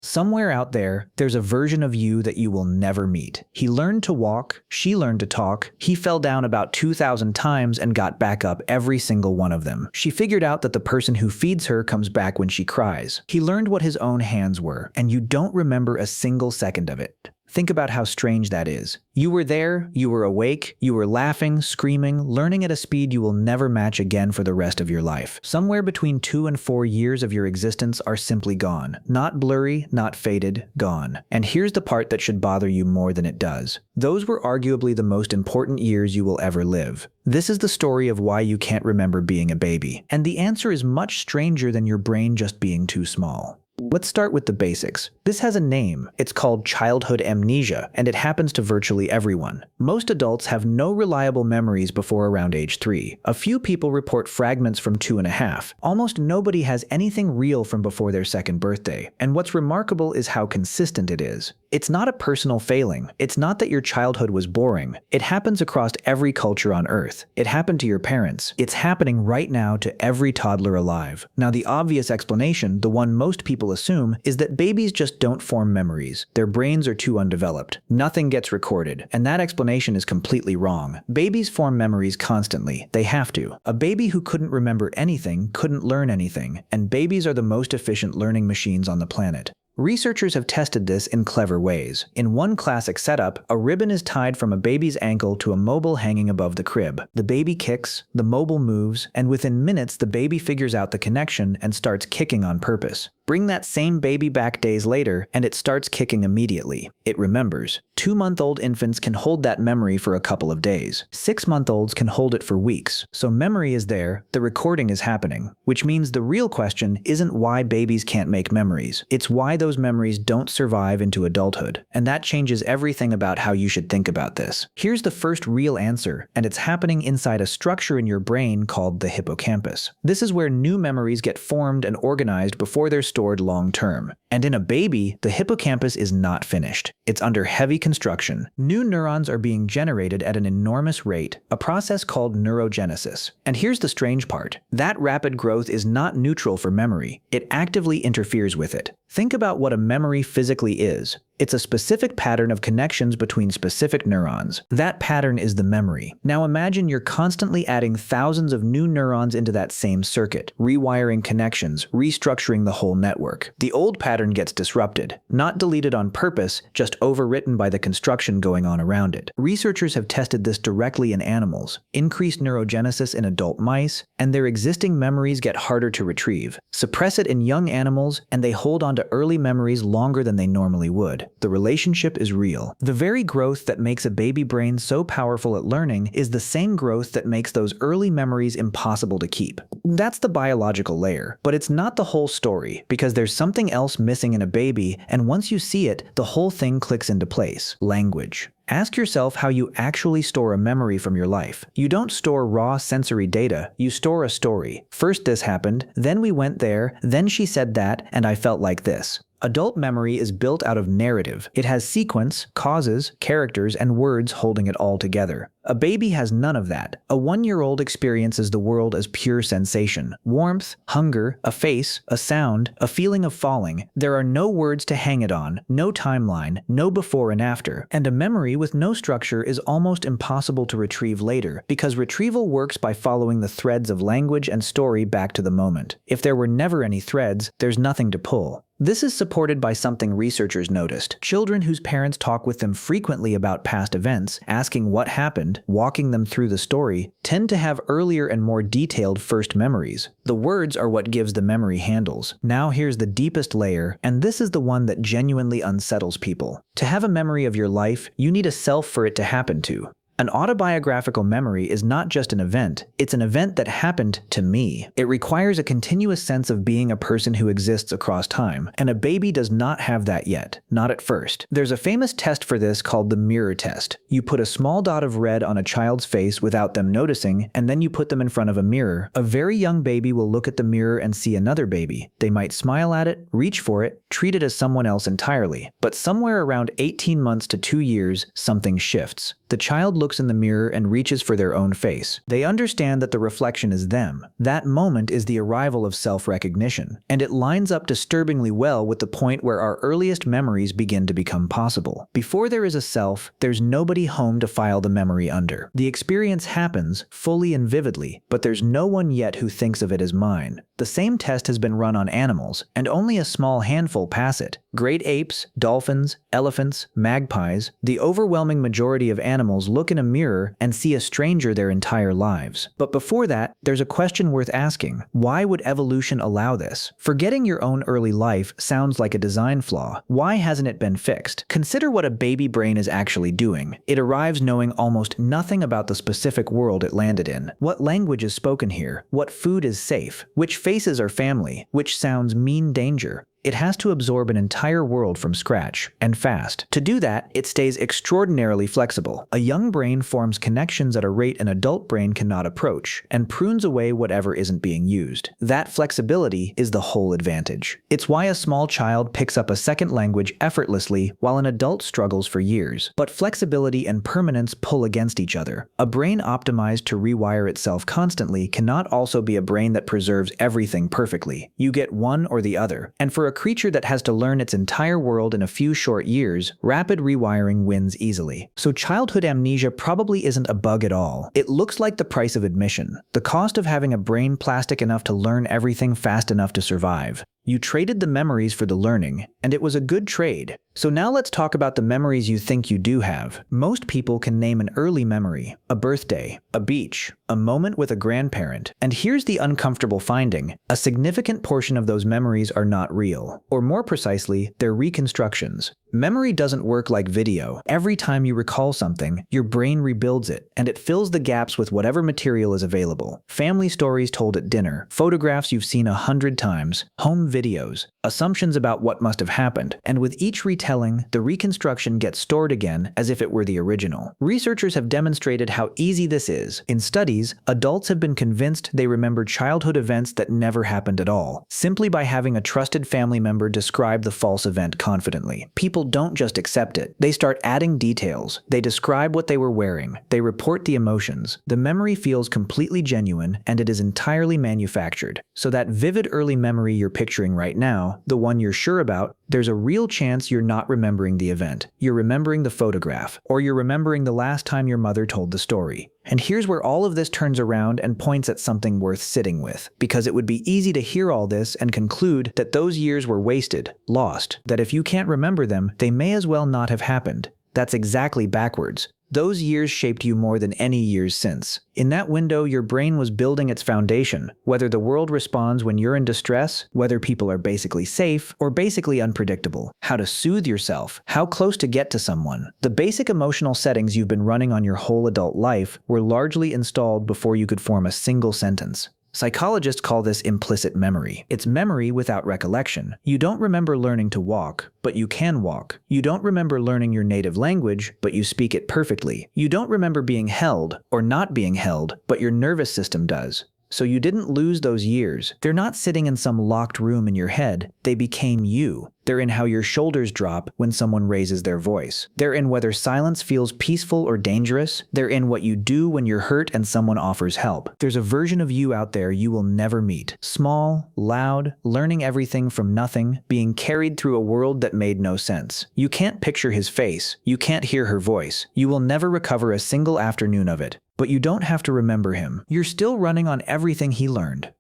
Somewhere out there, there's a version of you that you will never meet. He learned to walk, she learned to talk, he fell down about 2,000 times and got back up every single one of them. She figured out that the person who feeds her comes back when she cries. He learned what his own hands were, and you don't remember a single second of it. Think about how strange that is. You were there, you were awake, you were laughing, screaming, learning at a speed you will never match again for the rest of your life. Somewhere between 2 and 4 years of your existence are simply gone. Not blurry, not faded, gone. And here's the part that should bother you more than it does. Those were arguably the most important years you will ever live. This is the story of why you can't remember being a baby. And the answer is much stranger than your brain just being too small. Let's start with the basics. This has a name. It's called childhood amnesia, and it happens to virtually everyone. Most adults have no reliable memories before around age 3. A few people report fragments from 2.5. Almost nobody has anything real from before their 2nd birthday. And what's remarkable is how consistent it is. It's not a personal failing. It's not that your childhood was boring. It happens across every culture on Earth. It happened to your parents. It's happening right now to every toddler alive. Now, the obvious explanation, the one most people assume, is that babies just don't form memories. Their brains are too undeveloped. Nothing gets recorded, and that explanation is completely wrong. Babies form memories constantly. They have to. A baby who couldn't remember anything couldn't learn anything, and babies are the most efficient learning machines on the planet. Researchers have tested this in clever ways. In one classic setup, a ribbon is tied from a baby's ankle to a mobile hanging above the crib. The baby kicks, the mobile moves, and within minutes the baby figures out the connection and starts kicking on purpose. Bring that same baby back days later, and it starts kicking immediately. It remembers. 2-month-old infants can hold that memory for a couple of days. 6-month-olds can hold it for weeks. So memory is there, the recording is happening. Which means the real question isn't why babies can't make memories. It's why those memories don't survive into adulthood. And that changes everything about how you should think about this. Here's the first real answer, and it's happening inside a structure in your brain called the hippocampus. This is where new memories get formed and organized before they're stored long-term. And in a baby, the hippocampus is not finished. It's under heavy construction. New neurons are being generated at an enormous rate, a process called neurogenesis. And here's the strange part. That rapid growth is not neutral for memory. It actively interferes with it. Think about what a memory physically is. It's a specific pattern of connections between specific neurons. That pattern is the memory. Now imagine you're constantly adding thousands of new neurons into that same circuit, rewiring connections, restructuring the whole network. The old pattern gets disrupted, not deleted on purpose, just overwritten by the construction going on around it. Researchers have tested this directly in animals, increased neurogenesis in adult mice, and their existing memories get harder to retrieve. Suppress it in young animals, and they hold on to early memories longer than they normally would. The relationship is real. The very growth that makes a baby brain so powerful at learning is the same growth that makes those early memories impossible to keep. That's the biological layer, but it's not the whole story, because there's something else missing in a baby, and once you see it, the whole thing clicks into place. Language. Ask yourself how you actually store a memory from your life. You don't store raw sensory data, you store a story. First this happened, then we went there, then she said that, and I felt like this. Adult memory is built out of narrative. It has sequence, causes, characters, and words holding it all together. A baby has none of that. A 1-year-old experiences the world as pure sensation. Warmth, hunger, a face, a sound, a feeling of falling. There are no words to hang it on, no timeline, no before and after. And a memory with no structure is almost impossible to retrieve later, because retrieval works by following the threads of language and story back to the moment. If there were never any threads, there's nothing to pull. This is supported by something researchers noticed. Children whose parents talk with them frequently about past events, asking what happened, walking them through the story, tend to have earlier and more detailed first memories. The words are what gives the memory handles. Now here's the deepest layer, and this is the one that genuinely unsettles people. To have a memory of your life, you need a self for it to happen to. An autobiographical memory is not just an event, it's an event that happened to me. It requires a continuous sense of being a person who exists across time, and a baby does not have that yet, not at first. There's a famous test for this called the mirror test. You put a small dot of red on a child's face without them noticing, and then you put them in front of a mirror. A very young baby will look at the mirror and see another baby. They might smile at it, reach for it, treat it as someone else entirely. But somewhere around 18 months to 2 years, something shifts. The child looks in the mirror and reaches for their own face. They understand that the reflection is them. That moment is the arrival of self-recognition, and it lines up disturbingly well with the point where our earliest memories begin to become possible. Before there is a self, there's nobody home to file the memory under. The experience happens, fully and vividly, but there's no one yet who thinks of it as mine. The same test has been run on animals, and only a small handful pass it. Great apes, dolphins, elephants, magpies, the overwhelming majority of animals look in a mirror and see a stranger their entire lives. But before that, there's a question worth asking. Why would evolution allow this? Forgetting your own early life sounds like a design flaw. Why hasn't it been fixed? Consider what a baby brain is actually doing. It arrives knowing almost nothing about the specific world it landed in. What language is spoken here? What food is safe? Which faces are family? Which sounds mean danger? It has to absorb an entire world from scratch, and fast. To do that, it stays extraordinarily flexible. A young brain forms connections at a rate an adult brain cannot approach, and prunes away whatever isn't being used. That flexibility is the whole advantage. It's why a small child picks up a second language effortlessly while an adult struggles for years. But flexibility and permanence pull against each other. A brain optimized to rewire itself constantly cannot also be a brain that preserves everything perfectly. You get one or the other. And for a creature that has to learn its entire world in a few short years, rapid rewiring wins easily. So childhood amnesia probably isn't a bug at all. It looks like the price of admission, the cost of having a brain plastic enough to learn everything fast enough to survive. You traded the memories for the learning, and it was a good trade. So now let's talk about the memories you think you do have. Most people can name an early memory, a birthday, a beach, a moment with a grandparent. And here's the uncomfortable finding. A significant portion of those memories are not real. Or more precisely, they're reconstructions. Memory doesn't work like video. Every time you recall something, your brain rebuilds it, and it fills the gaps with whatever material is available. Family stories told at dinner, photographs you've seen 100 times, home videos, assumptions about what must have happened, and with each retelling, the reconstruction gets stored again as if it were the original. Researchers have demonstrated how easy this is. In studies, adults have been convinced they remember childhood events that never happened at all, simply by having a trusted family member describe the false event confidently. People don't just accept it. They start adding details. They describe what they were wearing. They report the emotions. The memory feels completely genuine, and it is entirely manufactured. So that vivid early memory you're picturing right now, the one you're sure about, there's a real chance you're not remembering the event. You're remembering the photograph, or you're remembering the last time your mother told the story. And here's where all of this turns around and points at something worth sitting with, because it would be easy to hear all this and conclude that those years were wasted, lost, that if you can't remember them, they may as well not have happened. That's exactly backwards. Those years shaped you more than any years since. In that window, your brain was building its foundation, whether the world responds when you're in distress, whether people are basically safe, or basically unpredictable. How to soothe yourself, how close to get to someone. The basic emotional settings you've been running on your whole adult life were largely installed before you could form a single sentence. Psychologists call this implicit memory. It's memory without recollection. You don't remember learning to walk, but you can walk. You don't remember learning your native language, but you speak it perfectly. You don't remember being held, or not being held, but your nervous system does. So you didn't lose those years. They're not sitting in some locked room in your head. They became you. They're in how your shoulders drop when someone raises their voice. They're in whether silence feels peaceful or dangerous. They're in what you do when you're hurt and someone offers help. There's a version of you out there you will never meet. Small, loud, learning everything from nothing, being carried through a world that made no sense. You can't picture his face. You can't hear her voice. You will never recover a single afternoon of it. But you don't have to remember him. You're still running on everything he learned.